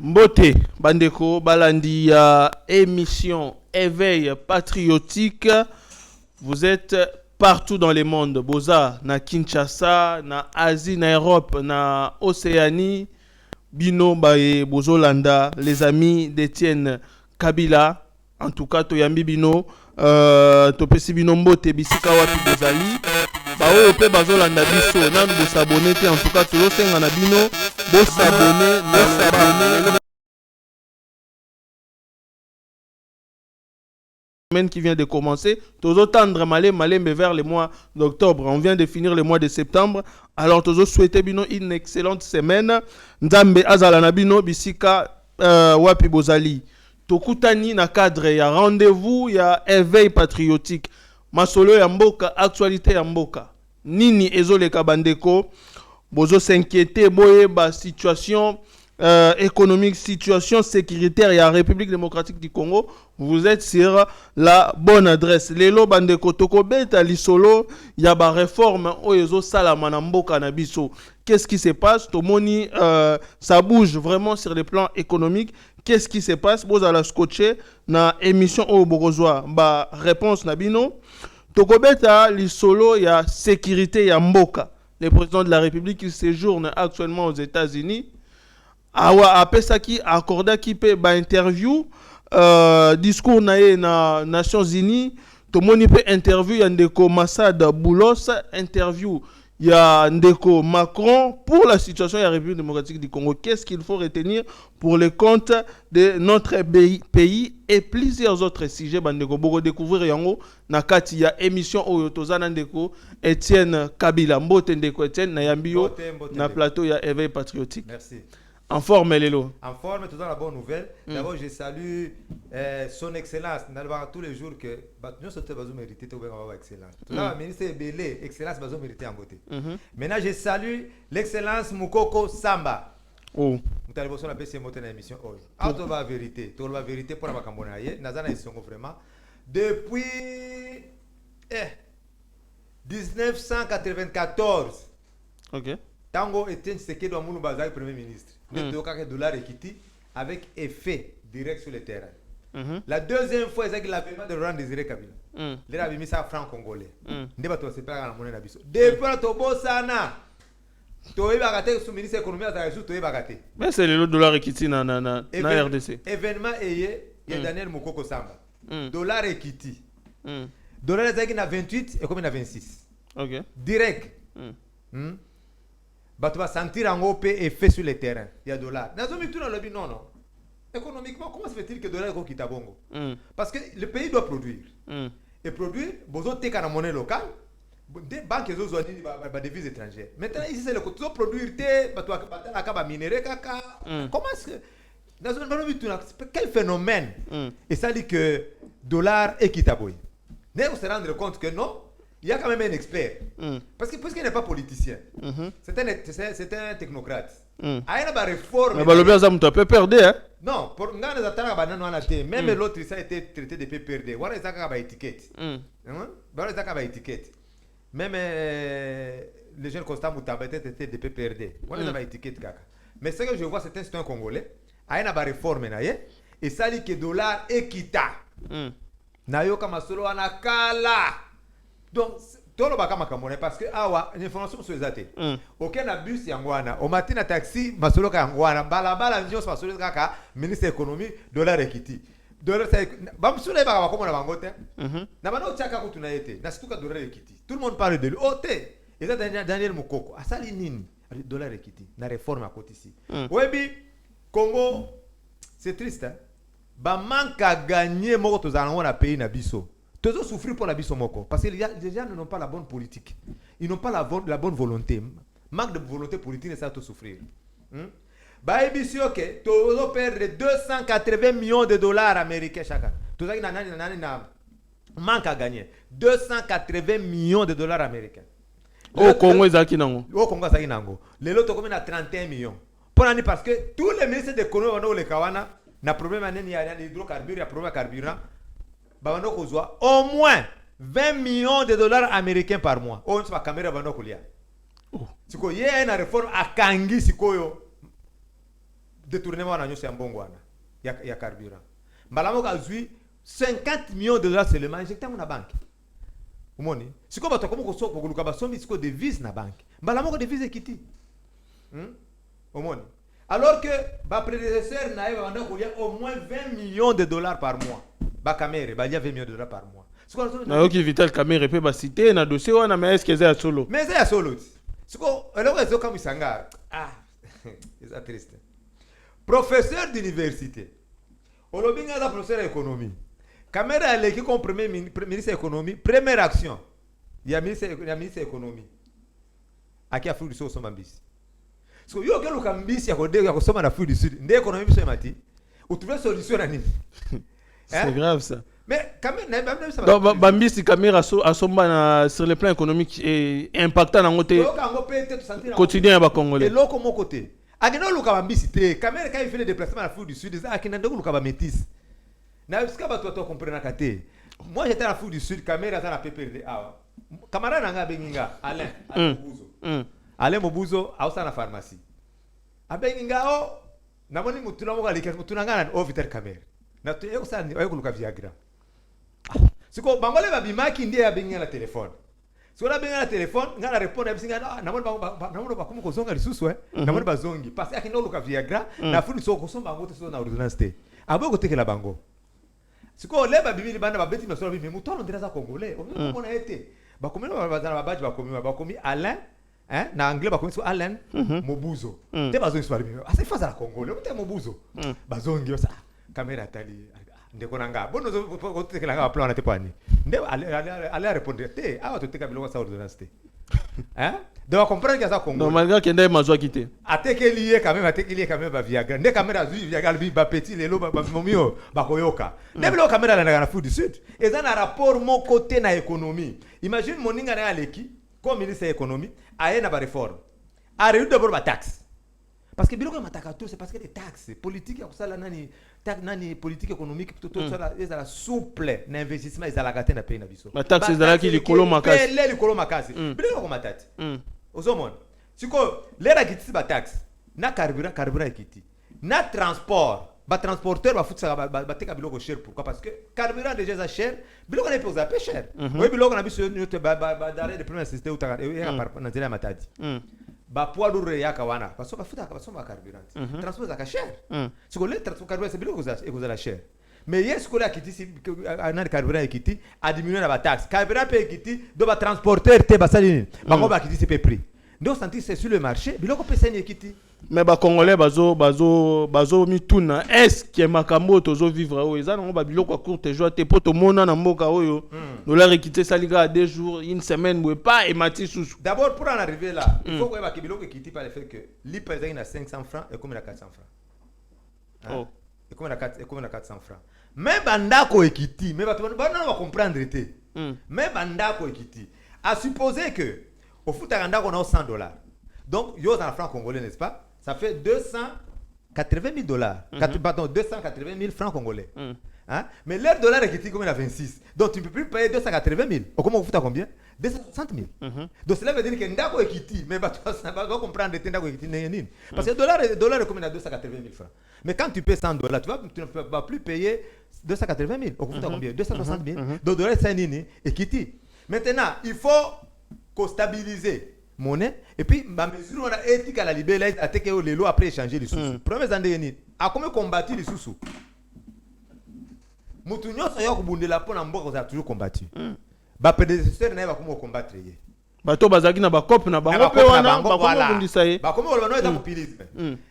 Mbote, Bandeko, Balandi, émission Éveil patriotique. Vous êtes partout dans le monde. Boza, na Kinshasa, na Asie, na Europe, na Océanie. Bino, Baye, Bozolanda, les amis d'Étienne Kabila. En tout cas, Toyambi Bino, Topesi Bino Mbote, Bisika Wapi Bozali. Bao pe Bazolanda Biso, nan vous s'abonner. En tout cas, tout le monde na Bino, s'abonner, qui vient de commencer, toujours tendre malé vers le mois d'octobre. On vient de finir le mois de septembre. Alors toujours souhaiter bino une excellente semaine. Nzambe azala na bino bisika wapi bozali. Tokutani na cadre ya rendez-vous ya éveil patriotique. Masolo ya mboka, actualité ya mboka. Nini ezoleka bandeko bozo s'inquiéter boye ba situation économique, situation sécuritaire et la République démocratique du Congo, vous êtes sur la bonne adresse. Lelo bandeko toko beta lisolo ya ba réforme oyezo salama na mboka na biso. Qu'est-ce qui se passe? Tomoni ça bouge vraiment sur le plan économique. Qu'est-ce qui se passe? Vous allez scotcher na émission au Borozoa ba réponse na bino. Toko beta lisolo ya sécurité ya mboka. Le président de la République qui séjourne actuellement aux États-Unis. Awa apesaki accorda ki pe ba interview discours na Nations Unies to moni pe interview ya ndeko Massad Boulos, interview ya ndeko Macron pour la situation de la République démocratique du Congo. Qu'est-ce qu'il faut retenir pour le compte de notre pays et plusieurs autres sujets bandeko boko découvrir yango na kati ya émission oyo tozana ndeko Étienne Kabila Mbote ndeko Étienne na yambio na plateau ya éveil patriotique. Merci. En forme, Lélo. En forme, tout dans la bonne nouvelle. D'abord, je salue son excellence. Nous allons voir tous les jours que nous sommes mérité de avoir excellence. Tout le ministre est belé, excellence, nous mérité en beauté. Maintenant, je salue l'excellence Moukoko Samba. Oh. Nous allons voir ces mots dans l'émission. Ah, tu vas vérité. Tu vas vérité pour la Camerounais. Nous allons vraiment. Depuis 1994. Ok. Tango était ce qui doit nous baser premier ministre. Le dollar équité avec effet direct sur le terrain. La deuxième fois, c'est l'avènement de Laurent Désiré Kabila. Il a mis ça franc congolais. Ne pas se perdre la monnaie d'Abisso. Depuis le Tobo Sana, Toé Bagaté, sous ministre économie, à Taïsou, Toé Bagaté. Mais c'est le dollar équité dans RDC. Événement ayé, il y a Daniel Moukoko Samba. Dollar équité. Dollar équité à 28 et comme il a 26. Ok. Direct. Bah, tu vas sentir un gros effet sur le terrain. Il y a $. Non. Économiquement, comment se fait-il que $, est à bongo? Parce que le pays doit produire. Et produire, vous avez la monnaie locale, des banques ont des devises étrangères. Maintenant, ici, c'est le côté de produire, comment est-ce que. Quel phénomène? Et ça dit que dollar est quittaboy. Vous se rendre compte que non? Il y a quand même un expert. Parce que puisqu'il n'est pas politicien, c'est un technocrate. Il y a une réforme. Mais le bien, ça me peut perdre, hein? Non, pour nous, même l'autre, ça a été traité de PPRD. Voilà, ça a étiquette. Voilà, ça a étiquette. Même les jeunes Constant Moutaba étaient traités de PPRD. Voilà, ça a étiquette. Mais ce que je vois, c'est un citoyen congolais. Il y a une réforme. Et ça dit que dollar est quitta. Nayoka Masolo Anakala. Donc, tout le monde parce que l'information sur les athées. Aucun abus yangwana. Au matin, taxi, masolo yangwana. Balabala, njos masolo kaka. Ministre économie, dollar equity. Dollar c'est. Bam soule ba comme on a bangote. Na bano tchaka ko tunaete. Na situka dollar equity. Tout le monde parle de lui. Oté. Et ça Daniel Mukoko. Asali nini? Dollar equity. Na réforme à côté ici. Webi Congo, c'est triste. Hein? Ba manque à gagner moko to zalongo na pays na biso. Tous souffrir pour la Bissomoko. Parce que les gens n'ont pas la bonne politique. Ils n'ont pas la bonne volonté. Manque de volonté politique, c'est ça tout souffrir. Bah, ici, ok. Tous perdre 280 millions de dollars américains chaque année. Tout ça, il y a manque à gagner. 280 millions de dollars américains. Au Congo, ils ont au Congo, ils ont les lots comme 31 millions. Parce que tous les ministres de l'économie, les Kawana, n'a problème à l'hydrocarbure, il y a problème à carburant. Au moins 20 millions de dollars américains par mois. Oh, c'est pas caméra bano kulia. Siko y a une réforme à Kangi sikoyo. détournement na nyoso ya mbongo wana ya carburant mbala moko azwi 50 millions de dollars seulement injecté na banque umoni siko bato komo kosoko koluka basombi siko devise na banque mbala moko devise ekiti umoni alors que ba prédécesseur na eba banda kolia au moins 20 millions de dollars par mois ba camere ba lia 20 millions de dollars par mois na yoki Vital Kamerhe pe ba cité na dossier wana mais est-ce que c'est solo mais c'est solo siko eloko ezo comme sanga c'est triste professeur d'université olobinga za professeur d'économie caméra aleki comme premier ministre d'économie première action ya ministre d'économie aki Afrique du Sud osomba mbisi so yo ke luka mbisi ya kodega kosoma na Afrique du Sud nde économie biso emati ou trouver solution na nini c'est grave ça mais quand même bambisi Kamerhe asomba sur le plan économique et impactant na ngote quotidien ya ba congolais et loko mon côté akina luka bambisi te Kamerhe quand il fait les déplacements na Afrique du Sud ça akina ndeko luka ba métis na sika bato to comprendre kate moi j'étais en Afrique du Sud Kamerhe ça na PPRD camarade nanga benginga Alain Mobuzo Alain Mobuzo ausa na pharmacie abenginga namoni mutuna mo kalika mutuna ngana Vital Kamerhe na to yeko sana ayeko luka Viagra siko bangole babimaki ndiye abenginga na telefone siko na benginga na telefone ngana répondre bisinga namoni bakumu kozonga lisusu namoni bazongi parce que akino luka Viagra na funi so kosomba ngote so na ordonnance te abo ko tekela bango siko leba bibili banda babeti mesolo bibi mutono ndiraza congolais on a été bakomi bazana babaji bakomi Alain na anglais bakomi so Alain Mobuzo te bazongi so bibi asa faza la congolais te Mobuzo bazongi ça Kamerhe atali ndeko nanga bono zo tekela nga plan na te pani nde aller répondre te awa to teka biloko sa ordonnance te donc comprendre que ça Congo non malgré que ndai mazwa kité atekelié quand même ba Viagra nde Kamerhe azui Viagra bi ba petit lelo ba momio ba koyoka nde bilo Kamerhe na Afrique du Sud et ça na rapport mon côté na économie imagine moninga na aleki comme ministre de l'économie aye na ba réforme a réduire d'abord ba taxe parce que biloko mataka tout c'est parce que les taxes politique ya kusala nani politique économique tout ça ezala souple na investissement ezala gate na pays na biso ba taxe ezala ki likolo makasi likolo makasi biloko ko matati ozomona siko lera kitisi ba taxe na carburant ekiti na transport ba transporteur ba futsa ba teka biloko cher pourquoi parce que carburant déjà ça cher biloko na pose peu cher oui biloko na biso nyote ba d'arrêt de première nécessité ou ta na zela matadi ba poids lourd yaka wana parce que bafuta ba carburant transport za cher siko le transport carburant c'est biloko za ekozala cher mais yes ko la kitisi na carburant ekiti a diminuer na ba taxe carburant pe ekiti do ba transporteur te ba salini ba ko ba kitisi pe prix donc sentir c'est sur le marché biloko pe seni ekiti mais ba congolais bazo mituna est-ce que makambo tozo vivre o eza non ba biloko a courte joie te poto mona na mboka oyo dollar ekité salika à 2 jours une semaine ou pas et mati susu d'abord pour en arriver là il faut que biloko ekiti par le fait que l'IPA est à 500 francs et comme à 400 francs et comme à 400 francs mais bandako ekiti mais ba na comprendre te mais bandako ekiti à supposer que au foot à bandako na $100 donc yo en francs congolais n'est-ce pas ça fait 280 000 dollars pardon 280 000 francs congolais mais leur dollar est comme il a 26 donc tu ne peux plus payer 280 000 comment vous faites à combien 260 000 donc cela veut dire que ndako ekiti mais tu vas comprendre que ndako ekiti n'est parce que le dollar est comme il a 280 000 francs mais quand tu payes $100 tu ne vas plus payer 280 000 vous faites à combien 260 000 donc le dollar c'est nini ekiti maintenant il faut stabiliser monnaie et puis ma mesure on a éthique à la libérer à que les lois après échanger les sous première année ni a comment combattre les sous mutu nyonso yo kubundela pona mboka za toujours combattu ba prédécesseur na ba comment combattre ye bato bazaki na ba cop na bango pe wana ba comment bundisa ye ba comment ba no eza populisme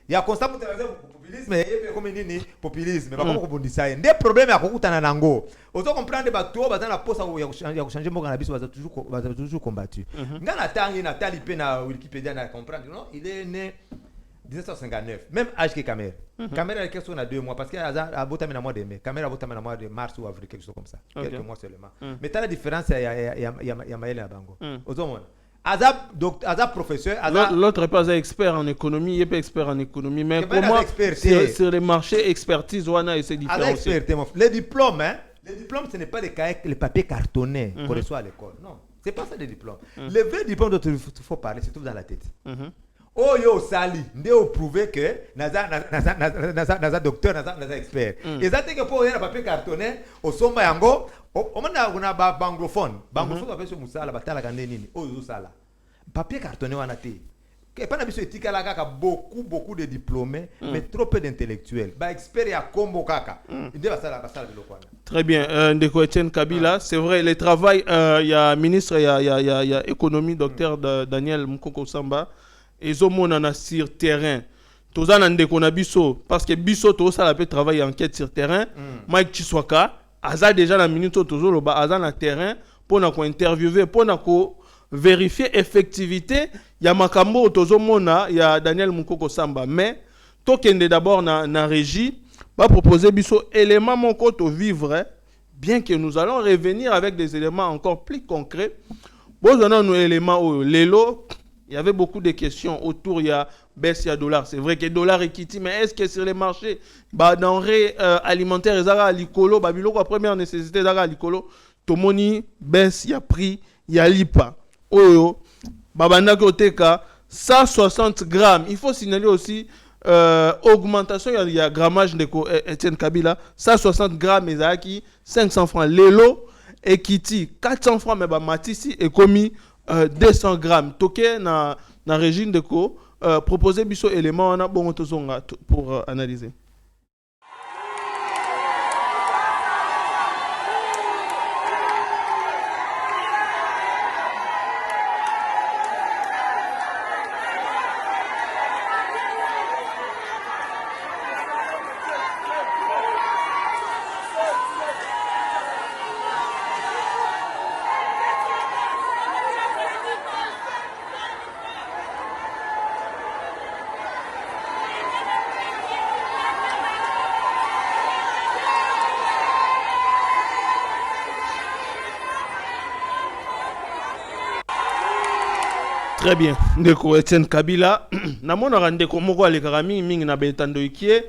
ya constat pour te populisme et comme nini populisme ba comment kubundisa ye nde problème ya kokutana nango ozo comprendre ba to ba na posa ya changer mboka na biso ba toujours combattu ngana tangi na tali pe na Wikipédia na comprendre non il est né 1959 même âge que Kamerhe Kamerhe a question à 2 mois parce qu'il a voté dans mois de mai Kamerhe a voté dans mois de mars ou avril quelque chose comme ça quelques mois seulement mais t'as la différence il y a Maël Abango ozomona Azab professeur l'autre pas expert en économie il est pas expert en économie mais comment sur les marchés expertise wana et c'est différent les diplômes ce n'est pas les papiers cartonnés qu'on reçoit à l'école non c'est pas ça les diplômes le vrai diplôme dont il faut parler c'est tout dans la tête Oh yo sali, nde o prouver que naza docteur, naza expert. Et ça que pour un papier cartonné, au sommet yango, on a banglophone. Banglophone va faire ce musala, batala kande nini. Oh yo sala. Papier cartonné wana te. Et pas n'abiso éthique là kaka beaucoup de diplômés, mais trop peu d'intellectuels. Ba expert ya combo kaka. Inde basala de lokwana. Très bien, Ndeko Etienne Kabila, c'est vrai, le travail, il y a ministre, il y a économie, docteur Daniel Mukoko Samba. Ils ont mon sur terrain. Tous en Ndeko na biso, parce que biso tout ça la peut travailler enquête sur terrain. Mike Chiswaka, aza déjà la minute toujours le bas, aza na terrain pour na ko interviewer, pour na ko vérifier effectivité. Il y a makambo tozo mona, il y a Daniel Mukoko Samba, mais tokende d'abord na régie. Va proposer biso éléments mon côté vivre, bien que nous allons revenir avec des éléments encore plus concrets. Bon, on a nos éléments au Lelo. Il y avait beaucoup de questions autour, il y a baisse, il y a dollar. C'est vrai que dollar est quitté, mais est-ce que sur les marchés, denrées alimentaires, ils ont à l'icolo, la première nécessité, ils ont à l'icolo, tomoni, baisse, il y a prix, il y a lipa. Oyo, babanda koteka, 160 grammes. Il faut signaler aussi augmentation, il y a grammage de Etienne Kabila, 160 grammes, ils ont 500 francs. Lelo, Ekiti, 400 francs, mais Matisi est commis 200 grammes. Toké na régime de co, proposer biso élément, on a bon pour analyser. Très bien. Ndeko Etienne Kabila, namona randeko moko alekaka mingi na betando ikie,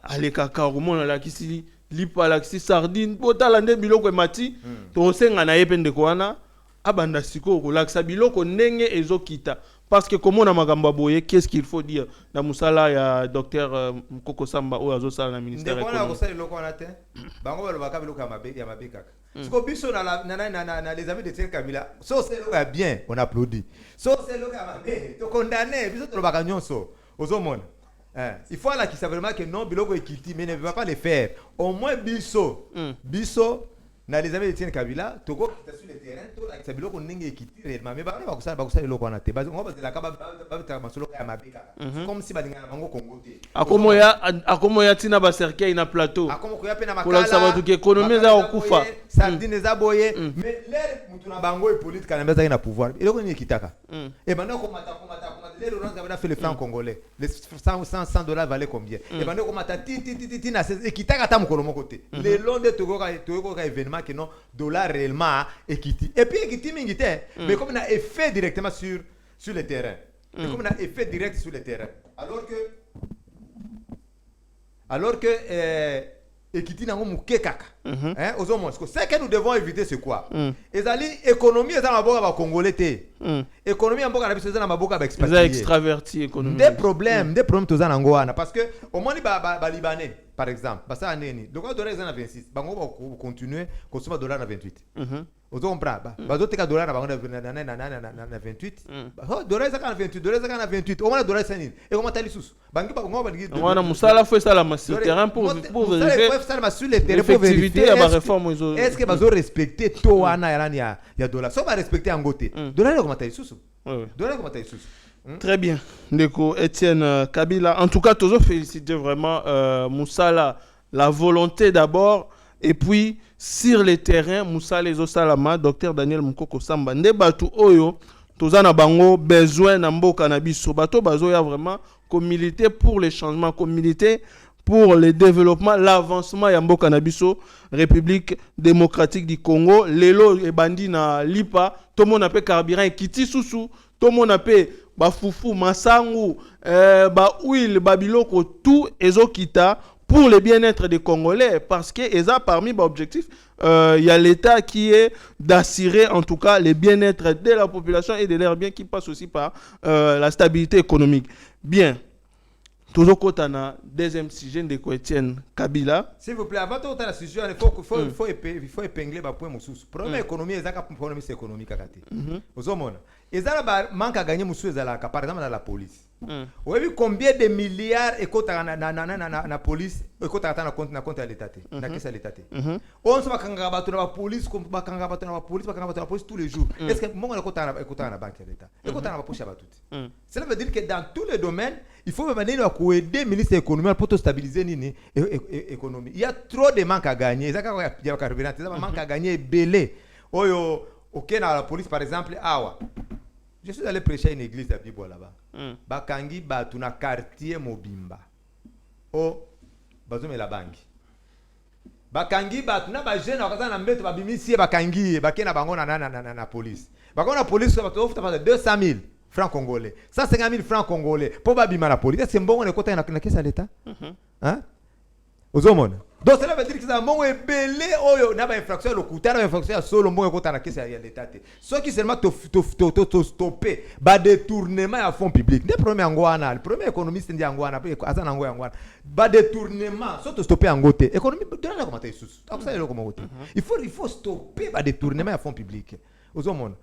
alekaka rumona la kisi lipa la kisi sardine, botala nde biloko emati, to senga na yepe ndeko wana, abanda siko ko laksa biloko ndenge ezokita. Parce que comment on a magambo boye, qu'est-ce qu'il faut dire na musala ya docteur Mukoko Samba ou azosala na ministère économique. Ndeko na kosala biloko wana te. Bango balobaka biloko ya mabe kaka. Siko biso na les amis de Etienne Kabila, so c'est le bien, on applaudit. So c'est le mabe, to condamner, biso to lobaka nyonso. Ozomona. Il faut là qui savent vraiment que non biloko ekiti mais ne va pas le faire. Au moins biso na les amis de Etienne Kabila, toko sur le terrain, to la sabilo ko ndenge ekiti réellement mais ba kusala eloko wana te. Ba ngo ba la ba masolo ya mabeka. Comme si ba dinga bango Congo te. Akomoya tina ba cercueil na plateau. Akomo ya pe na makala. Pour la savoir que économie za okufa. Sardine za boye, mais l'air mutu na bango et politique kana mbeza na pouvoir. Eloko ni ekitaka. Et maintenant komata l'air on a fait le franc congolais. Les 100 dollars valaient combien? Et maintenant komata ti na ekitaka ta mukolo moko te. Le long de toko ka événement que non dollar réellement ekiti. Et puis ekiti mingi te, mais comme on a effet directement sur le terrain. Et comme on a effet direct sur le terrain. Alors que ekiti nango muke kaka. Ce que nous devons éviter c'est quoi? Ezali économie ezala maboka ba congolais te. Économie mboka na biso ezala maboka ba expatriés. Extraverti économie. Des problèmes tozana nango wana parce que au moins ba libanais par exemple, basa neni. Donc on dollar ezana 26. Bango ba continuer consommer dollar na 28. Ozo comprendre ba zo teka dollar na bango na 28. Dollar ezaka na 28, dollar ezaka na 28. Au moins dollar sani. Et comment tali sous? Bangi ba ngo ba digi. Wana musala faut ça la sur terrain pour vérifier. Sur le terrain pour vérifier la réforme. Est-ce que bazo respecter to wana ya dollar? So ba respecter en goté. Dollar comment tali sous? Dollar comment tali sous? Très bien, Ndeko Etienne Kabila. En tout cas, toujours féliciter vraiment Moussala, la volonté d'abord, et puis sur les terrains, Moussala Ezosalama, docteur Daniel Mukoko Samba, Ndebatu Oyo, Tozana Bango, besoin Nambo Cannabis, Sobato Bazoya vraiment, comme militer pour les changements, comme militer pour le développement, l'avancement Yambo Cannabiso, République démocratique du Congo, Lelo et Bandi na Lipa, tout le monde appelle carburant et Kiti Soussou, tout le monde appelle ba fufu masangu ba huile ba biloko tout ezokita pour le bien-être des Congolais, parce que ça, parmi les objectifs, il y a l'État qui est d'assurer en tout cas le bien-être de la population et de leurs biens, qui passe aussi par la stabilité économique. Bien. Toujours quand on a deuxième sujet de Étienne Kabila. S'il vous plaît, avant de la sujet, il faut épingler le point. Première économie, c'est économique. Vous avez et ça manque à gagner par exemple dans la police. Vous avez vu combien de milliards la police na compte à l'État, na caisse à l'État. On se va la police tous les jours. Est-ce que mon écoute à la banque à l'État? Écoute à la poche à tout. Cela veut dire que dans tous les domaines, il faut aider le ministre de l'économie pour stabiliser l'économie. Il y a trop de manques à gagner. Il y a manque à gagner belé. Ok, dans la police par exemple, je suis allé prêcher à une église à Bibo là-bas. Bakangi batuna quartier Mobimba. Bazome la banque. Bakangi batuna ba jeune okaza na mbeto babimisi bakangi bakena bango na police. Bango na police ba tofuta pas 200 000 francs congolais. 150 000 francs congolais pour babima la police. C'est bon on est côté na caisse à l'État. Hein? Ozomona. Donc cela veut dire que ça mongo belé oyo na ba infraction lokuta na infraction solo mongo côté na caisse à l'État. Ceux qui seulement stopper ba détournement à fonds publics. Le premier angwana, le premier économiste ndi angwana, azana angwana. Ba détournement, surtout stopper angote. Économie donna la commenter sous. Ça le comment côté. Il faut stopper ba détournement à fonds publics. Ozomona.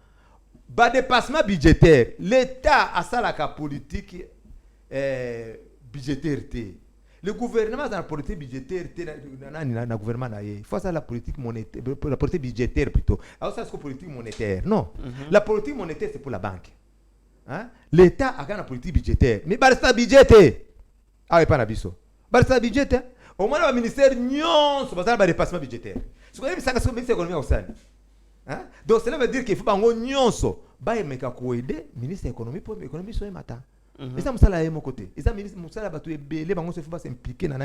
Ba dépassement budgétaire. L'État a ça la politique budgétaire. Le gouvernement dans la politique budgétaire, le gouvernement il faut ça la politique monétaire, la politique budgétaire plutôt. Alors ça c'est la politique monétaire. Non, la politique monétaire c'est pour la banque. Hein? L'État a la politique budgétaire. Mais c'est la budgétaire. Ah, pas la biso. C'est la budgétaire. Au moins le ministère non, c'est pas le dépassement budgétaire. Ce que ça c'est le ministère de l'économie au sein. Hein? Donc cela veut dire qu'il faut pas un nyonso. Bah il m'a aider ministre de l'économie pour l'économie soit matin. Et ça musala est mon côté. Et ça ministre musala batu ebele bango se faut pas s'impliquer na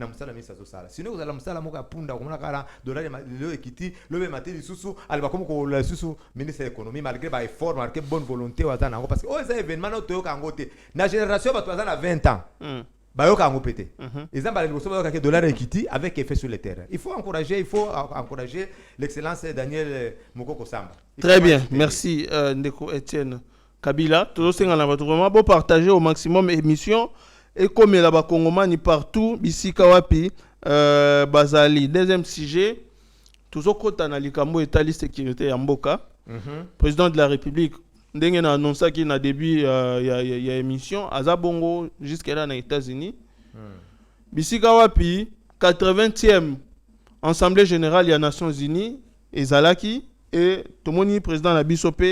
musala ministre zo sala. Sinon vous allez musala moka punda ko na kala dollar le ekiti le be maté lisusu alba comme ko la susu ministre de l'économie malgré ba effort marqué bonne volonté waza nango parce que ça événement no to ka ngote na génération batu waza na 20 ans. Ba yo ka ngo pété. Et ça ba le so ba ka dollar ekiti avec effet sur le terrain. Il faut encourager l'excellence Daniel Mokoko Samba. Très bien, merci Ndeko Etienne Kabila, toujours c'est vraiment beau partager au maximum émission et comme il y a Congomani partout, ici Kawapi, Bazali. Deuxième sujet, toujours quand on a l'Ikambo État de sécurité en Mboka, président de la République, Ndengen a annoncé qu'il y a un début, il y a émission, à Zabongo jusqu'à là aux États-Unis. Ici Kawapi, 80e Assemblée Générale des Nations Unies, et Zalaki, et tout le monde président de la BISOP,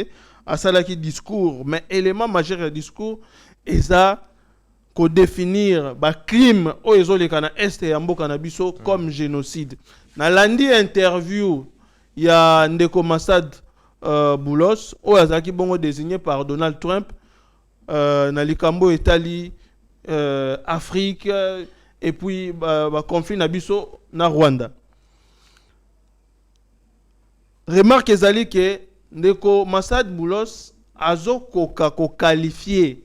à ça qui discours, mais élément majeur du discours, et ça, qu'on définir le crime au Ezolekana Est et Ambo Kanabiso comme génocide. Dans lundi interview, il y a Ndeko Massad Boulos, au Azaki Bongo désigné par Donald Trump, dans l'Ikambo Italie, Afrique, et puis conflit Nabiso na Rwanda. Remarque Ezali que Ndeko Massad Boulos azo koka ko qualifié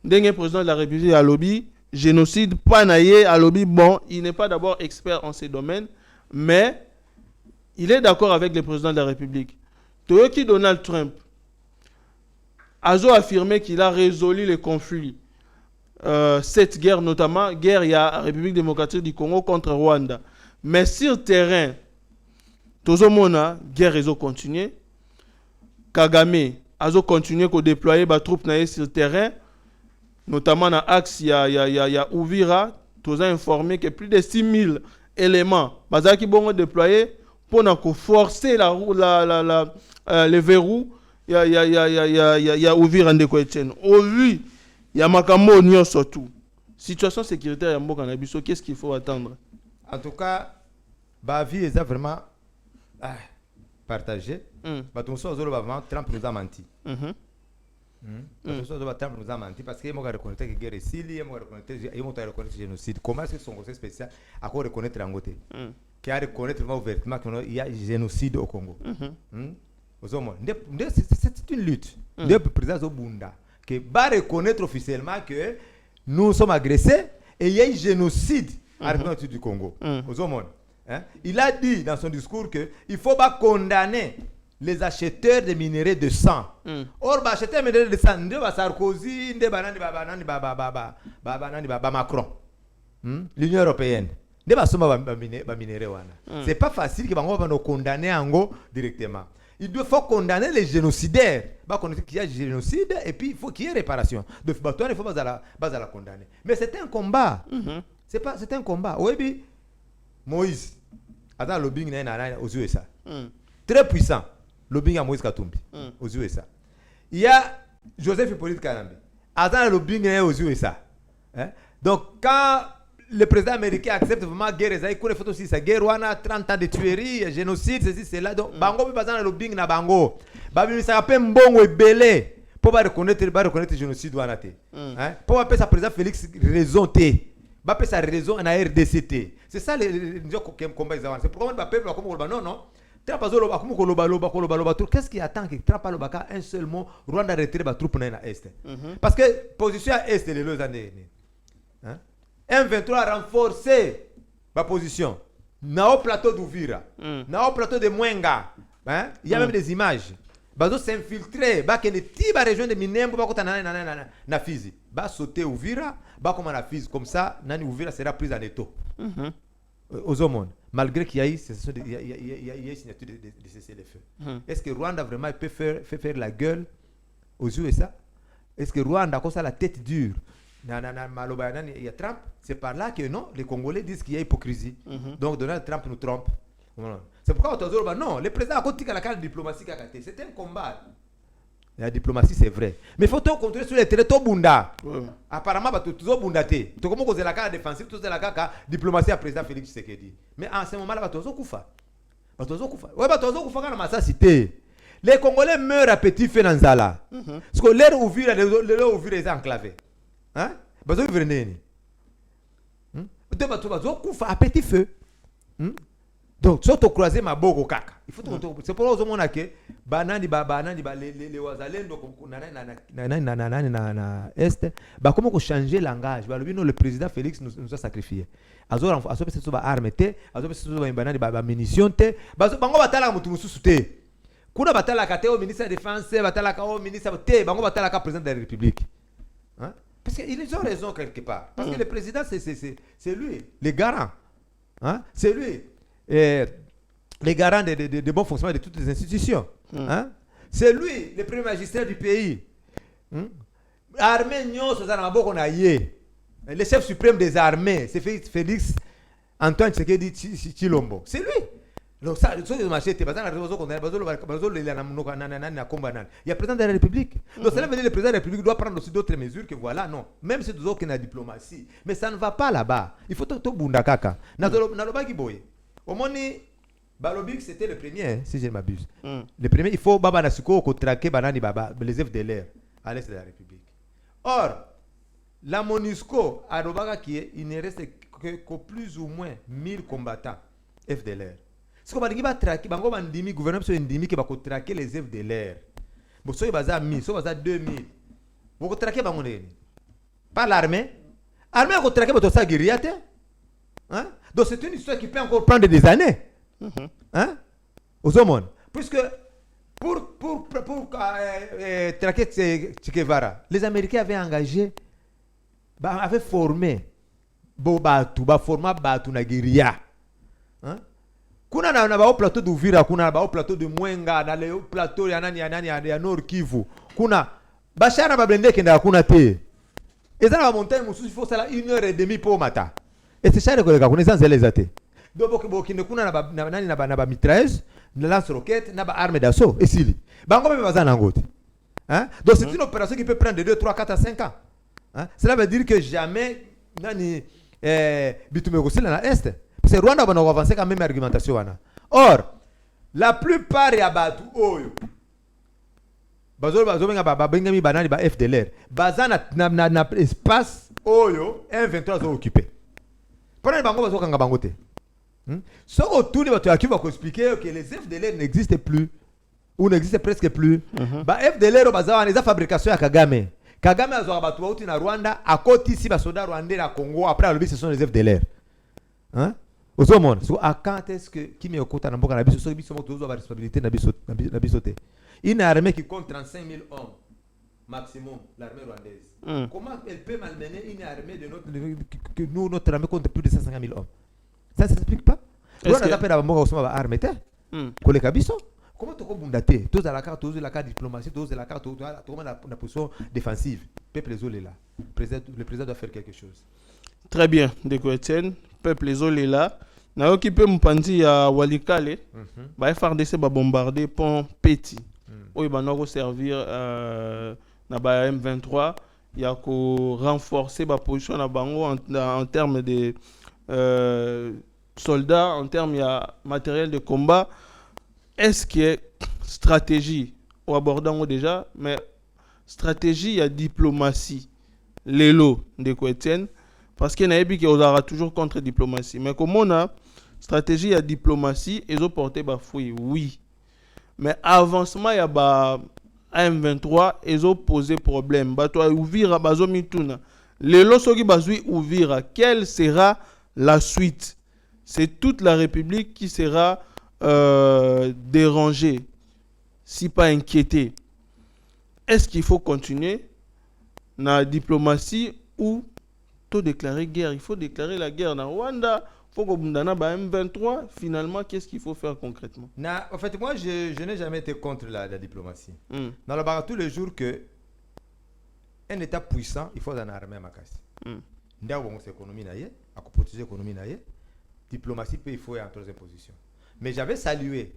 ndenge président de la République à lobby génocide pas naïe à lobby bon il n'est pas d'abord expert en ces domaines mais il est d'accord avec le président de la République. Toyoki Donald Trump azo affirmé qu'il a résolu les conflits cette guerre notamment guerre il y a République démocratique du Congo contre Rwanda mais sur terrain tozomona guerre rezo continuer. Kagame a continué à déployer des troupes sur le terrain, notamment dans l'axe, il y a Ouvira, tous informé que plus de 6 000 éléments qui vont déployer pour forcer les verrous. Il y a Ouvira Ndeko Etienne. Au vu, il y a Makambo Nyon surtout. Situation sécuritaire à Mboka, qu'est-ce qu'il faut attendre? En tout cas, la vie est vraiment partagée. Trump nous a menti. Trump nous a menti parce qu'il m'a reconnaître que la guerre est Syrie, il m'a reconnaître le génocide. Comment est-ce que son conseil spécial a reconnaître l'Angote qui a reconnaître ouvertement qu'il y a génocide au Congo. C'est une lutte. Le président Zobunda qui va reconnaître officiellement que nous sommes agressés et il y a un génocide à la du Congo. Hein? Il a dit dans son discours qu'il faut pas condamner les acheteurs de minerais de sang. Or, les acheteurs de minerais de sang, c'est Sarkozy, c'est Macron, l'Union européenne. C'est pas facile que nous condamner directement. Il faut condamner les génocidaires. Il faut qu'il y ait génocide et puis il faut qu'il y ait réparation. Donc, il faut pas la condamner. Mais c'est un combat. C'est un combat. Oui, Moïse, attends, le lobbying aux USA. Très puissant. Lobbying à Moïse Katumbi aux USA. Il y a Joseph Hippolyte Karambe. Attends, le lobbying aux USA. Donc, quand le président américain accepte vraiment la guerre, il y a aussi sa guerre, 30 ans de tuerie, génocide, ceci, cela. Donc, bango peut passer dans le lobbying na bango. Babi ça appelle mbongo ebele pour pas reconnaître le génocide wana te. Pour pas sa président Félix raison te. Ba pe sa raison na RDCT. C'est ça le combat ils avancent. C'est pourquoi le peuple comme non. Qu'est-ce qui attend que Trump ait un seul mot Rwanda retire les troupes dans l'Est? Parce que position à l'Est, les deux années. M23 a renforcé ma position. Dans le plateau d'Ouvira, dans le plateau de Mwenga, il y a même des images. Bazo s'infiltrer, ba que les petits régions de Minembo ba kota na Fizi, ba sauter Ouvira, ba comme na Fizi, comme ça, nani Ouvira sera prise en étau. Aux hommes, malgré qu'il y a eu une signature de cessez-le-feu. Est-ce que Rwanda vraiment peut faire la gueule aux USA? Est-ce que Rwanda a comme ça la tête dure? Il y a Trump. C'est par là que non, les Congolais disent qu'il y a hypocrisie. Donc Donald Trump nous trompe. C'est pourquoi on non, le président a continué la diplomatie. C'est un combat. La diplomatie, c'est vrai. Mais il faut tout contrôler sur les territoires bunda. Apparemment, tout le bunda. Tu comment causer la carte défensive, tout la carte diplomatie à président Félix Tshisekedi. Mais en ce moment-là, tu as Koufa. Ouais, tu as Koufa quand on cité. Les Congolais meurent à petit feu dans Zala. Parce que l'air ouvert, les enclavés. Hein? Bazo vivre Koufa à petit feu. Donc, si tu croises ma bogo kaka, il faut c'est pour ça que banani les wazalendo na est ba comment changer langage ba le président Félix nous a sacrifié azora aso pesa so ba arme te aso pesa so ba banani ba munition te bango batala mutu mususu te kuna batala ka te au ministre de défense batala ka au ministre te bango batala ka président de la République, hein? Parce qu'ils ont raison quelque part parce que le président c'est lui le garant, hein? C'est lui les garants de bon fonctionnement de toutes les institutions. Hein? C'est lui, le premier magistrat du pays. Armée, le chef suprême des armées, c'est Félix Antoine Tshisekedi Tshilombo. C'est lui. Donc ça, il y a le président de la République. Donc cela veut dire que le président de la République doit prendre aussi d'autres mesures que voilà, non. Même si nous avons la diplomatie. Mais ça ne va pas là-bas. Il faut tout bunda kaka. Au moins, Balobik c'était le premier, si je ne m'abuse. Le premier, il faut Baba Nasuko traquer Banani Baba, les FDLR à l'est de la République. Or, la MONUSCO à Robaga il ne reste que plus ou moins 1000 combattants FDLR. Ce qu'on va traquer, le gouvernement va traquer les FDLR. Bon, soit il va 1000, soit il va 2000. Vous va traquer par l'armée. L'armée va traquer votre guérilla. Hein? Donc c'est une histoire qui peut encore prendre des années. Hein? Aux hommes. Puisque pour traquer Che Guevara, les Américains avaient engagé, avaient formé formé Batu na guérilla. Hein? Kuna na ba plateau d'Uvira, kuna ba plateau de Mwenga, na le plateau ya Nord Kivu. Kuna bashara ba blende kenda kuna te. Eza na montagne mususu il faut ça 1h30 pour matin. Et c'est ça que les connaissances les athées. Donc beaucoup ne kuna na ba mitrailleuse, na lance-roquette, na ba arme d'assaut et sili. Bango be bazana ngote. Hein? Donc c'est une opération qui peut prendre 2, 3, 4 à 5 ans. Hein? Cela veut dire que jamais nani bitumeko sila na est. C'est Rwanda va avancer quand même argumentation wana. Or, la plupart ya batu oyo bazo benga mi banani ba FDLR. Bazana na espace oyo M23 zo occupé. Pendant bango bazo kanga bango te. So autour de batu qui va expliquer que les FDLR n'existent plus ou n'existent presque plus. Ba FDLR bazawa les fabrication ya Kagame. Kagame azo batu auti na Rwanda, à côté ici ba soda rwandais na Congo après le ce sont les FDLR. Hein? Au monde, à quand est-ce que qui me écoute en Amboka, la responsabilité de bisoté. Une armée qui compte 35 000 hommes maximum, l'armée rwandaise. Comment elle peut malmener une armée de notre armée compte plus de 550 000 hommes? Ça ne s'explique pas. Comment tu peux dater? Tous à la carte, tous à la carte diplomatie, tous à la carte, tous à la position défensive. Peuple est là. Le président doit faire quelque chose. Très bien, Ndeko Etienne. Peuple est là. Na occupé Mpandi à Walikale. Ba FARDC va bombarder pont Petit. Où il va nous servir na ba M23. Il y a qu'au renforcer la position na bango en termes de soldats, en termes de matériel de combat. Est-ce qu'il y a stratégie au abordant déjà, mais stratégie, il y a diplomatie, l'élo de Etienne, parce qu'il y a qui aura toujours contre diplomatie. Mais comme on a stratégie, il y a diplomatie, ils ont porté bafouille, oui. Mais avancement, il y a AM23, ils ont posé problème. Toi, ouvira, bazo mituna. L'élo soki bazui ouvira, quelle sera la suite? C'est toute la République qui sera dérangé, si pas inquiété. Est-ce qu'il faut continuer la diplomatie ou tout déclarer guerre? Il faut déclarer la guerre dans Rwanda. Il faut qu'on M23. Finalement, qu'est-ce qu'il faut faire concrètement? En fait, moi, je n'ai jamais été contre la diplomatie. Dans le bar, tous les jours que un État puissant, il faut en armée à ma casse. Économie, à protéger l'économie, diplomatie, il faut en troisième position. Mais j'avais salué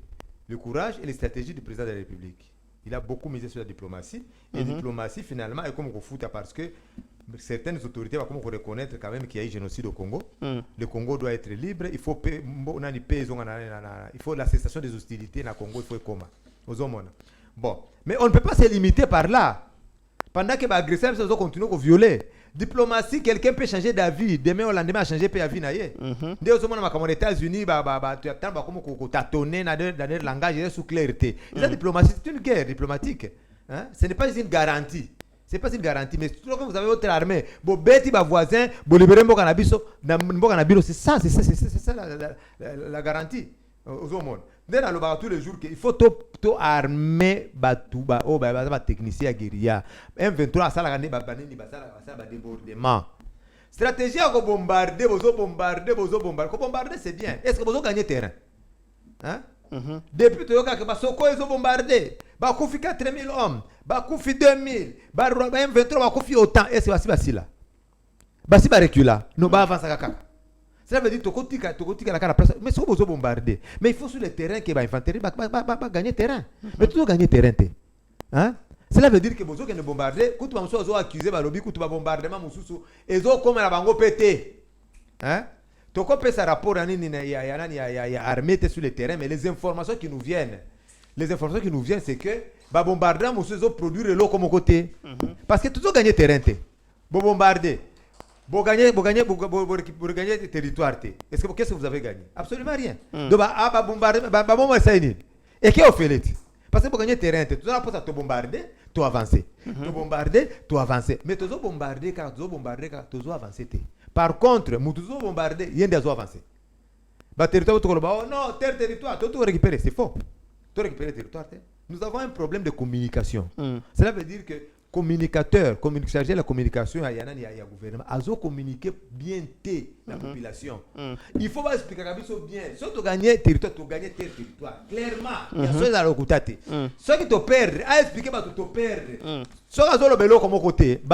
le courage et les stratégies du président de la République. Il a beaucoup misé sur la diplomatie. Et la diplomatie, finalement, est comme on fout parce que certaines autorités vont reconnaître quand même qu'il y a eu génocide au Congo. Le Congo doit être libre. Il faut la cessation des hostilités dans le Congo. Il faut comment. Bon. Mais on ne peut pas se limiter par là. Pendant que les agresseurs continuent à violer. Diplomatie, quelqu'un peut changer d'avis. Demain, au lendemain, a changé d'avis. Dès aux États-Unis, tu attends comme tâtonner dans le langage sous clarté. La diplomatie, c'est une guerre diplomatique. Ce n'est pas une garantie. Ce n'est pas une garantie. Mais quand vous avez votre armée, vous bêtez vos voisins, vous libérez vos cannabis, c'est ça la garantie aux hommes. Dans le bar tous les jours, il faut tout armer les techniciens guérilla. M23 ça la débordement. Stratégie à bombarder, bombarder c'est bien. Est-ce que vous avez gagné terrain? Depuis que Soko ils ont bombardé, Bakoufi 4000 hommes, Bakoufi 2000, M23 Bakoufi autant. Est-ce que c'est là? Basi ba recula, no ba avancer kaka. Cela veut dire que la place. Mais si vous bombarder, mais il faut sur le terrain que l'infanterie va gagner terrain. Mais tu dois gagner terrain. Hein? Cela veut dire que vous ne bombarder, quand vous avez accusé le lobby, quand vous bombardement, et vous comme la bango pété. Hein? Tu peux faire rapport à l'armée sur le terrain, mais les informations qui nous viennent, c'est que le bombardement, vous produire l'eau comme côté. Parce que tu dois gagner terrain. Vous bombarder. Vous gagnez le territoire. Qu'est-ce que vous avez gagné? Absolument rien. Donc, et qui a fait? Parce que vous gagnez le terrain, tu dois te bombarder, tu avances. Tu bombarder, tu avances. Mais tu dois bombarder car tu dois avancer. Par contre, tu dois bombarder, il y a des avancer. Le territoire, non, territoire, tu dois récupérer. C'est faux. Tu dois récupérer le territoire. Nous avons un problème de communication. Cela veut dire que communicateur, chargé de la communication, il y a un gouvernement, ils ont communiqué bien la population. Il faut expliquer bien. Si tu gagnes territoire, tu gagnes territoire. Clairement, il y a ceux qui ont côté. Ceux qui te perdent, à expliquer, tu te perds. Ceux qui ont le vélo comme côté, tu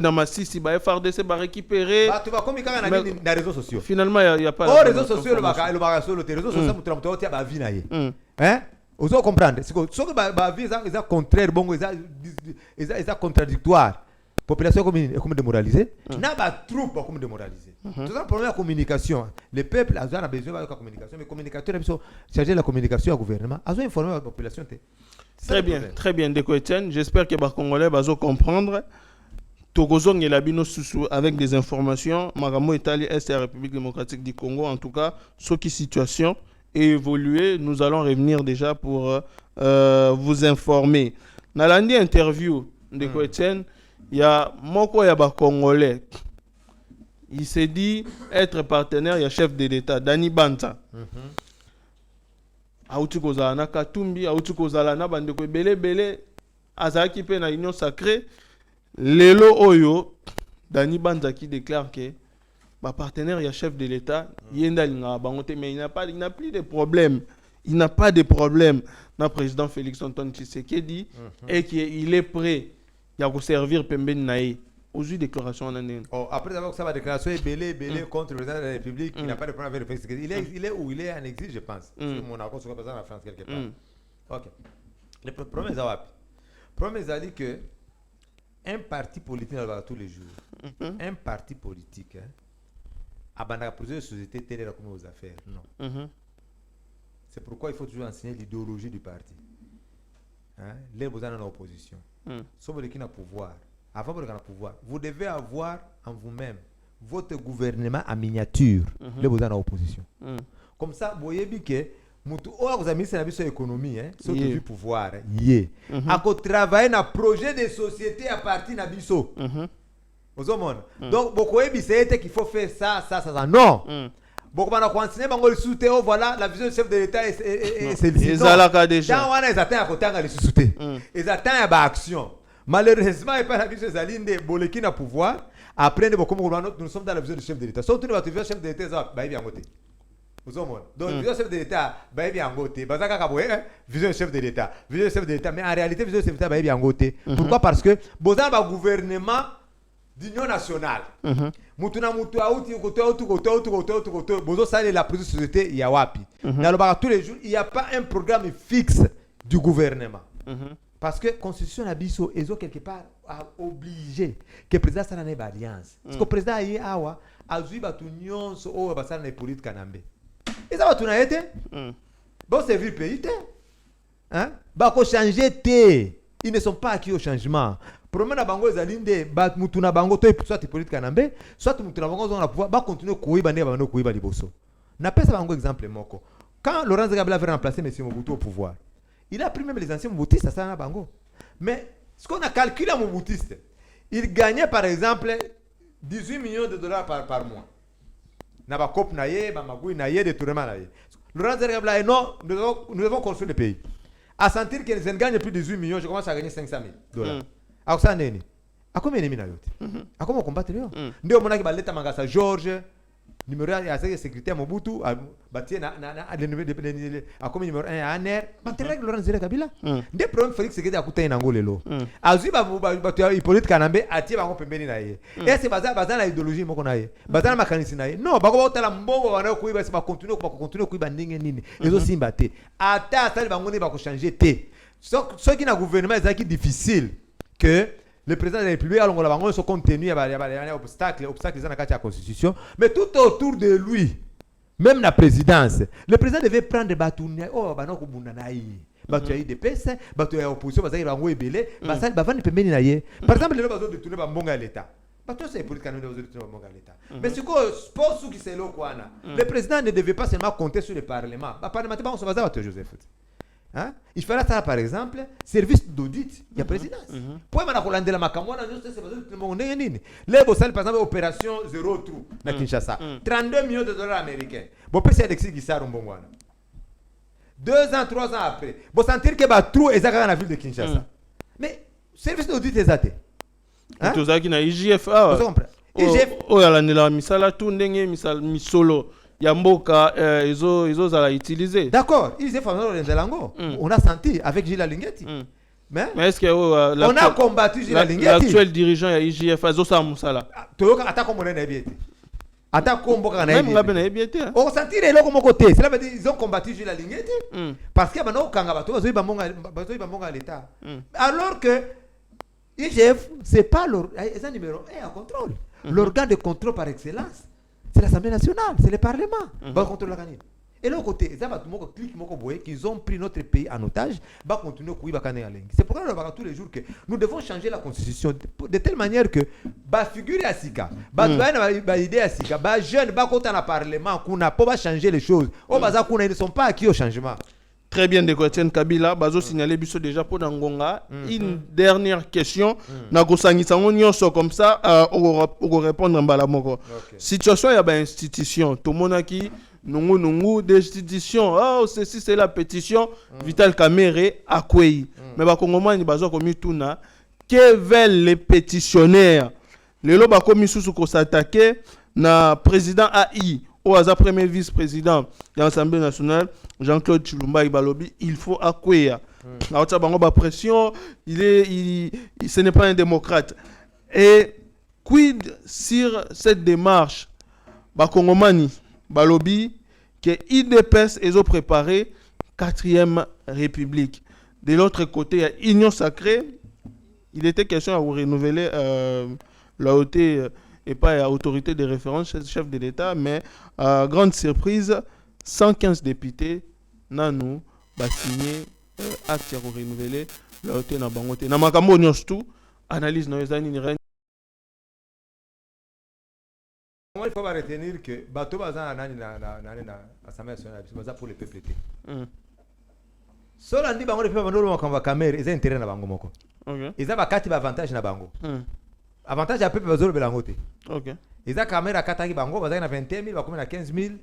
vas Massissi, FARDC va récupérer. Tu vas communiquer dans les réseaux sociaux. Finalement, il n'y a pas. Les réseaux sociaux, les réseaux sociaux, tu vas vivre. Hein? Vous devez comprendre. Ce que ils sont contraire, ils sont contradictoires. La population est comme démoralisée. N'a pas troupe comme démoralisée. Tout ça, problème de la communication. Le peuple a besoin de la communication. Mais les communicateurs sont chargés de la communication au gouvernement. Ils ont informé la population. Très bien, Ndeko Etienne. J'espère que les Congolais vont comprendre. Togozong et Labino Soussou avec des informations. Maramo Italie, Est et la République démocratique du Congo. En tout cas, ce qui situation et évoluer, nous allons revenir déjà pour vous informer. Dans l'année interview de Etienne, il y a Moko Yaba Congolais. Il s'est dit être partenaire, il y a chef de l'État, Dani Banta. Aouti kozala na Katumbi, aouti kozala na bandeko bele azaki pe na union sacrée. Lelo oyo, Dani Banta qui déclare que ma partenaire, il y a chef de l'État, yenda linga bangote, mais il n'a plus de problème. Il n'a pas de problème. Le président Félix Antoine Tshisekedi et qu'il est prêt à servir Pembeni Naï. Aujourd'hui, déclaration en année. Après avoir sa déclaration, belé contre le président de la République, il n'a pas de problème avec le Félix Tshisekedi. Il est où? Il est en exil, je pense. C'est mon accord sur le président de la France quelque part. Ok. Le problème est dit que un parti politique dans tous les jours, un parti politique, abandonne plusieurs sociétés telles comme aux affaires. Non. C'est pourquoi il faut toujours enseigner l'idéologie du parti. Les besoins dans l'opposition. Sauf qui n'a pouvoir. Avant de le pouvoir, vous devez avoir en vous-même votre gouvernement en miniature. Les besoins dans l'opposition. Comme ça, vous voyez bien que vous avez mis sur l'économie, sur le pouvoir. À travailler dans un projet de société à partir de Bisso. Donc, beaucoup de qu'il faut faire ça. Non. Beaucoup de gens qui ont soutenu, voilà, la vision du chef de l'État est celle-ci. Ils ont déjà. Dans ils attendent à côté de soutenu. Ils attendent à l'action. Malheureusement, il n'y a pas la vision de Zaline de Boleki na pouvoir. Après, nous sommes dans la vision du chef de l'État. Surtout, nous avons vision du chef de l'État, bah, il y a un côté. Donc, vision du chef de l'État, bah, il y a un côté. Vision du chef de l'État. Vision du chef de l'État. Mais en réalité, vision du chef de l'État, bah, il y a un côté. Pourquoi? Parce que, vous avez un gouvernement d'union nationale. Mutuna mutu auti koto bozo sale la prise de société il y a wapi. Dans tous les jours, il n'y a pas un programme fixe du gouvernement. Parce que la constitution abisso ezo quelque part a obligé que le président ça n'ait pas alliance. Parce que le président yi awa azui batu nyonso o basala na politique kanambe. Et ça va tout na été. Bon servir pays té. Hein? Ba ko changer té. Ils ne sont pas acquis au changement. Problème na bango ezalinde ba mutuna bango to soit politique kanambe, soit mutuna bango on va pouvoir ba continuer koyiba ne ba no koyiba liboso. Na pesa bango exemple moko. Quand Laurent Kabila avait remplacé M. Mobutu au pouvoir, il a pris même les anciens Mobutistes, ça na bango. Mais ce qu'on a calculé à Mobutiste, il gagnait par exemple 18 millions de dollars par mois. Na ba cop na ye, ba magui na ye, de tournement na ye. Laurent Kabila non, nous devons construire le pays. À sentir que je ne gagne plus de 18 millions, je commence à gagner 500 000 dollars. À quoi ça n'est-ce? À combien de minutes? À comment combattre? Nous avons dit que Mangasa Georges, numéro 1 à sécurité Mobutu, à combien numéro 1 à Aner, Batérak Laurent Kabila. Des problèmes Félix Tshisekedi a coûté un angolelo. Azuba Hippolyte Kanambe a tiré un peu de naïe. Et c'est basé sur l'idéologie mokonaïe. Basé sur la mécanisme naïe. Non, bako tala mbongo wana ko iba ba continuer ko iba ndenge nini. Ezo simbate. Ata ça bango ne ba ko changer té. Ce qui na gouvernement est difficile que le président de la République a son contenu à obstacles dans la constitution, mais tout autour de lui, même la présidence, le président devait prendre des bâtons. Oh, bah non, batu ya IDPS, batu ya opposition, bazali bango ebele, basali bavandi pembeni na ye. Par exemple, les bazo de tourner ba mbonga l'État. Batu c'est politique quand nous de tourner ba mbonga l'État. Mais ce que sport sous qui c'est lo kwana. Le président ne devait pas seulement compter sur le parlement. Ba parlementaire ba on se basa batu Joseph. Hein? Il fera ça par exemple, service d'audit, il y a présidence. Pour moi, on a la makamwana, les bossal par exemple opération zéro trou na Kinshasa, 32 millions de dollars américains. Bon PC Alexis Guissard Mbongwana. 2 ans, 3 ans après, vous sentir que ba trou est dans la ville de Kinshasa. Mais service d'audit est athée. Hein? Tout ça qui na IGFA. Vous comprenez? IGF oh la nela misala tout ndenge misolo. Yamboka ils ont utilisé. D'accord, ils on a senti avec Gilles Linguetti. Mais est-ce que on a combattu Gilles Linguetti. L'actuel dirigeant ya IGF Azosa Moussala. Toyoka attaque comme on a bien. Attaque comme on a bien. Même la bien. On sentit les locaux mon côté. Cela veut dire ils ont combattu Gilles Linguetti parce que maintenant kanga bato bazo ibambonga l'État. Alors que IGF c'est pas leur numéro 1 en contrôle. L'organe de contrôle par excellence. C'est l'Assemblée nationale, c'est le Parlement. Et l'autre côté, qu'ils ont pris notre pays en otage, c'est pourquoi nous tous les jours que nous devons changer la constitution de telle manière que figure à Sika, idée à Sika, jeune, dans le Parlement, pour changer les choses. Ils ne sont pas acquis au changement. Très bien, de Etienne Kabila. Bazo signalé biso déjà pour Nangonga. Une dernière question. Nako sangisango nyonso comme ça, on répondre en balamoko. Situation ya ba institution. Tout monde qui nungu des institutions. Oh, ceci c'est la pétition. Vital Kamerhe akwei. Mais ba Kongomani bazo komi tuna. Que veulent les pétitionnaires? Les loba komi susu ko s'attaquer na président AI. Au hasard premier vice-président de l'Assemblée nationale, Jean-Claude Tshilumba Ibalobi, il faut accueillir. La pression, ce n'est pas un démocrate. Et quid sur cette démarche, Bakongomani Balobi, que IDPS est préparé 4e République. De l'autre côté, il y a Union Sacrée. Il était question à vous renouveler la hauteur et pas à autorité de référence, chef de l'État, mais grande surprise, 115 députés, nanou, signé, acte pour renouveler la hauteur na bangote. Na makambo nyostou, analyse na ezani ni rien. Il faut retenir que bateau bazan na l'Assemblée nationale, c'est pour le peuple. Solo andi bango le peuple bandolo makamba kamera, ils ont intérêt na bango moko. OK. Ils ont bakati ba avantage na bango. Avantage ya peuple bazolo belangote. OK. Ils ont caméra kataki bango bazaki na 21 000 bakomi na 15 000.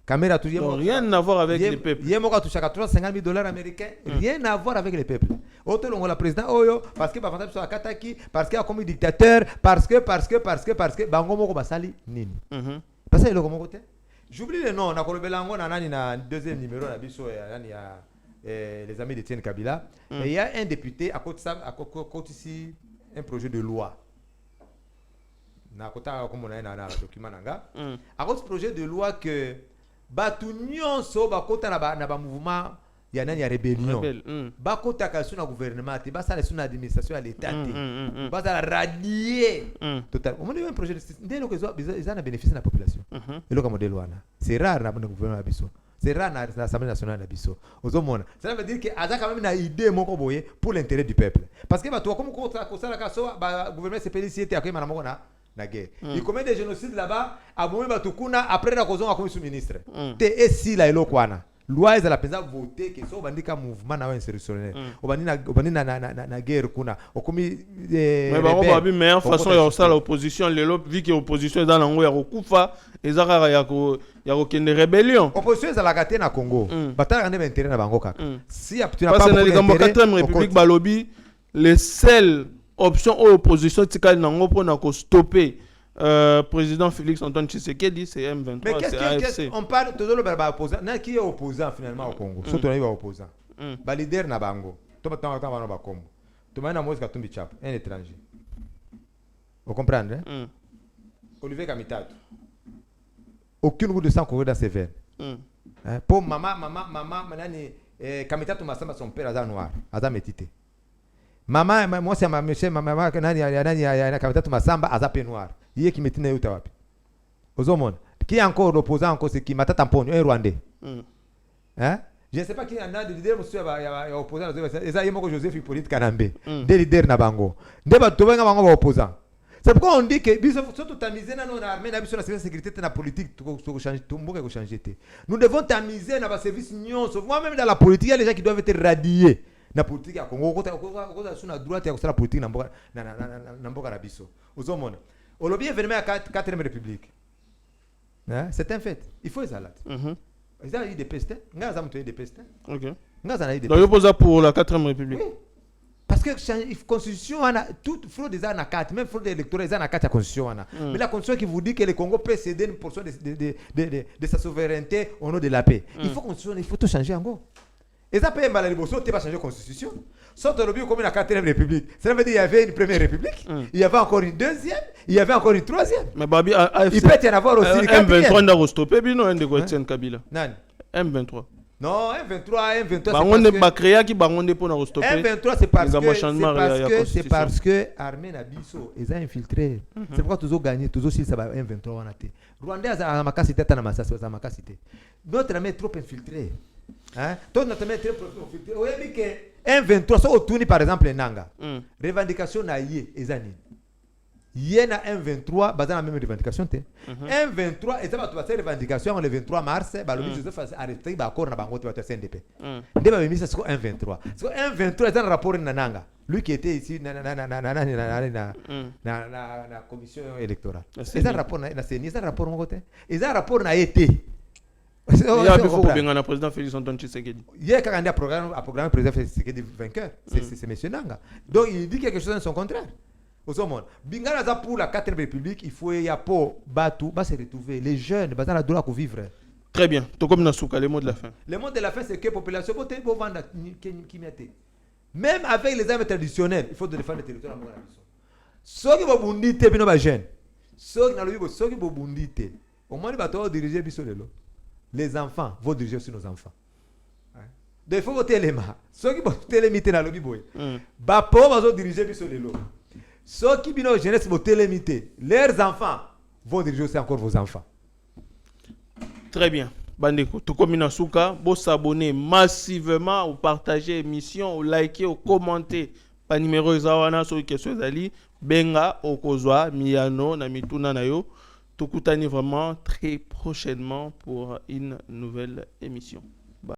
Caméra tout rien à voir avec les peuples. Il y a moka toucha 350 000 $ américains, rien à voir avec les peuples. Auto longo la président oyo parce que avantage sur kataki parce qu'il a comme dictateur parce que bango moko basali nini. Parce que le comme côté. J'oublie le nom na kolobelango na nani na deuxième numéro na biso ya nani ya les amis d'Etienne Kabila et il y a un député à côté ça à côté ici un projet de loi. Na kota comme on a na document nanga à cause projet de loi que batu nyonso bakota na ba mouvement ya nani ya rébellion bakota ka suna gouvernement te basala suna administration ya l'état te basala radier total on a un projet de ndelo que ils en bénéficié la population et le modèle wana c'est rare na gouvernement biso c'est rare na l'Assemblée nationale biso ozomona ça veut dire que aza quand même na idée moko boye pour l'intérêt du peuple parce que batu comme ko sala ka so ba gouvernement c'est pédicité te akema na moko na guerre. Il commet des génocides là-bas, à Boumé Batukuna, après la cause, on a commis sous-ministre. Et si la Elokwana, loi est à la présence votée, que soit bandika mouvement na insurrectionnel. Obani na guerre kuna. O commis mais bah on va bien meilleure façon ya ça l'opposition, l'élo vu que l'opposition est dans l'ango ya kokufa, ezaka ya ko kende rébellion. Opposition est à la gâte na Congo. Batala ngane intérêt na bango kaka. Si tu n'as pas pour l'intérêt, 4e République balobi, les seuls option aux oppositions tikali nango pona ko stopper président Félix Antoine Tshisekedi c'est M23. Mais qu'est-ce on parle tout le ba opposant qui est opposant finalement au Congo surtout les opposants ba leader na bango to batanga ba ba kombo to mana Moïse Katumbi Chap un étranger vous comprenez Olivier Kamitatu aucune goutte de sang coule dans ses veines pour maman manani Kamitatu Masamba son père azan noir azan métité. Maman, moi c'est ma monsieur, maman nani Kamitatu Masamba azape noir. Yeye kimetina yuta wapi? Ozomona. Qui est encore opposant encore c'est qui Matata Mponyo, un Rwandais. Hein? Je ne sais pas qui en a des leaders monsieur ya opposant eza yemoko Joseph Hippolyte Kanambe. Des leaders na bango. Ndeba tobenga bango ba opposant. C'est pourquoi on dit que biso surtout tamiser na non armée na biso na sécurité na politique to changer to mboka ko changer. Nous devons tamiser na ba service nyonso. Moi même dans la politique il y a des gens qui doivent être radiés. Na politique ya Congo ko suna droite ya kusala politique na mboka na biso ozomona olobi événement ya 4e République c'est un fait il faut ça là ils ont eu des pestes ngaza mtu des pestes OK ngaza na eu des donc posa pour la 4e République parce que constitution ana toute fraude des ana 4 même fraude électorale des ana 4 la constitution ana mais la constitution qui vous dit que le Congo peut céder une portion de sa souveraineté au nom de la paix il faut tout changer encore. Et ça peut être mal à l'émotion, tu vas changer la constitution. Sauf que le comme la 4e République. Ça veut dire qu'il y avait une 1e République, il y avait encore une 2e, il y avait encore une 3e. Mais Babi, il peut y en avoir aussi une 4e. M23 n'a pas stoppé, mais non, un de Etienne Kabila. Non. M23. Non, M23. M23, c'est parce que l'armée Nabiso est infiltrée. C'est pourquoi tous ont gagné, tous aussi ça va M23 en a été. Rwandais a ma capacité, notre armée est trop infiltrée. Toi, notre armée est trop infiltrée. Vous voyez que M23, ça autourne par exemple Nanga. Revendication na yé, ezani. il y a un 23 basé la même revendication un 23 et ça va passer revendication le 23 mars bah le ministre Joseph arrêté bah encore na bango tu CNDP ndeba ministre c'est un 23 c'est un 23 c'est un rapport nananga lui qui était ici na commission électorale c'est un rapport na c'est un rapport mon côté et un rapport na été il y a beaucoup de président Félix Antoine Tshisekedi. Il y a un programme président Félix Tshisekedi vainqueur. C'est M. Nanga. Donc il dit quelque chose dans son contraire. Au monde. Bingana pour la 4e République, il faut y avoir Batou, va se retrouver. Les jeunes, va la douleur pour vivre. Très bien. Tout comme Nasuka, le mot de la fin. Le mot de la fin, c'est que la population peut vendre qui mette. Même avec les armes traditionnelles, il faut défendre le territoire. Ceux qui vont bunditer, ils sont jeunes. Ceux qui vont bunditer, au moins ils vont diriger Bissolelo. Les enfants vont diriger aussi nos enfants. Donc il faut voter les mains. Ceux qui vont télémiter dans le biboy. Bapo vont diriger Bissolelo. Ceux qui vont jeunesse vont télémiter. Leurs enfants vont diriger aussi encore vos enfants. Très bien. Bandeko, tout comme Nasuka, vous s'abonner massivement, ou partager l'émission, ou liker, ou commenter. Par numéro Zawana sur question Zali, Benga, Okozwa, Miyano, Namituna Nayo. Tokutani vraiment très prochainement pour une nouvelle émission.